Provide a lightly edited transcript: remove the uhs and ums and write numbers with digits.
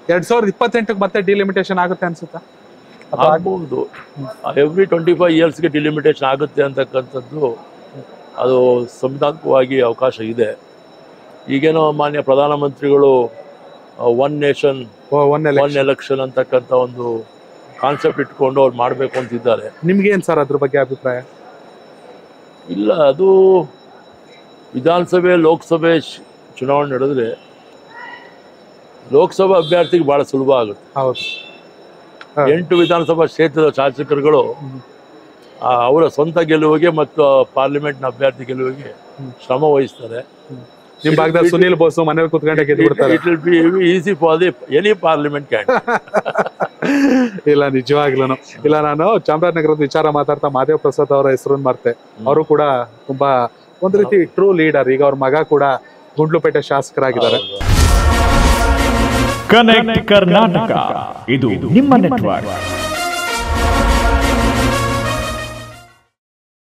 2028 ಮತ್ತೆ ಡಿಲಿಮಿಟೇಷನ್ ಆಗುತ್ತೆ ಅನ್ಸುತ್ತಾ? ಆಗ್ಬಹುದು. ಎವ್ರಿ 25 ಇಯರ್ಸ್ಗೆ ಡಿಲಿಮಿಟೇಷನ್ ಆಗುತ್ತೆ ಅಂತಕ್ಕಂಥದ್ದು ಅದು ಸಂವಿಧಾನಿಕವಾಗಿ ಅವಕಾಶ ಇದೆ. ಈಗೇನೋ ಮಾನ್ಯ ಪ್ರಧಾನಮಂತ್ರಿಗಳು ಒನ್ ನೇಷನ್ ಒನ್ ಎಲೆಕ್ಷನ್ ಅಂತಕ್ಕಂಥ ಒಂದು ಕಾನ್ಸೆಪ್ಟ್ ಇಟ್ಕೊಂಡು ಅವ್ರು ಮಾಡಬೇಕು ಅಂತಿದ್ದಾರೆ. ನಿಮ್ಗೇನು ಸರ್ ಅದ್ರ ಬಗ್ಗೆ ಅಭಿಪ್ರಾಯ? ಇಲ್ಲ, ಅದು ವಿಧಾನಸಭೆ ಲೋಕಸಭೆ ಚುನಾವಣೆ ನಡೆದ್ರೆ ಲೋಕಸಭಾ ಅಭ್ಯರ್ಥಿಗೆ ಬಹಳ ಸುಲಭ ಆಗುತ್ತೆ. ಹೌದು. 8 ವಿಧಾನಸಭಾ ಕ್ಷೇತ್ರದ ಶಾಸಕರುಗಳು ಅವರ ಸ್ವಂತ ಗೆಲುವಿಗೆ ಮತ್ತು ಪಾರ್ಲಿಮೆಂಟ್ನ ಅಭ್ಯರ್ಥಿ ಗೆಲುವಿಗೆ ಶ್ರಮ ವಹಿಸ್ತಾರೆ. ನಿಮ್ ಭಾಗದಲ್ಲಿ ಸುನೀಲ್ ಬೋಸ್ ಮನೇಲಿ ಕುತ್ಕೊಂಡೆ ಗೆದ್ದು ಬಿಡ್ತಾರೆ. It will be easy for the any parliament candidate. ಇಲ್ಲ, ನಿಜವಾಗ್ಲೂ ಇಲ್ಲ. ನಾನು ಚಾಮರಾಜನಗರದ ವಿಚಾರ ಮಾತಾಡ್ತಾ ಮಾದೇವ್ ಪ್ರಸಾದ್ ಅವರ ಹೆಸರನ್ನು ಮರ್ತೆ. ಅವರು ಕೂಡ ತುಂಬಾ ಒಂದು ರೀತಿ ಟ್ರೂ ಲೀಡರ್. ಈಗ ಅವ್ರ ಮಗ ಕೂಡ ಗುಂಡ್ಲುಪೇಟೆ ಶಾಸಕರಾಗಿದ್ದಾರೆ. ಕನೆಕ್ಟ್ ಕರ್ನಾಟಕ, ಇದು ನಿಮ್ಮ ನೆಟ್ವರ್ಕ್.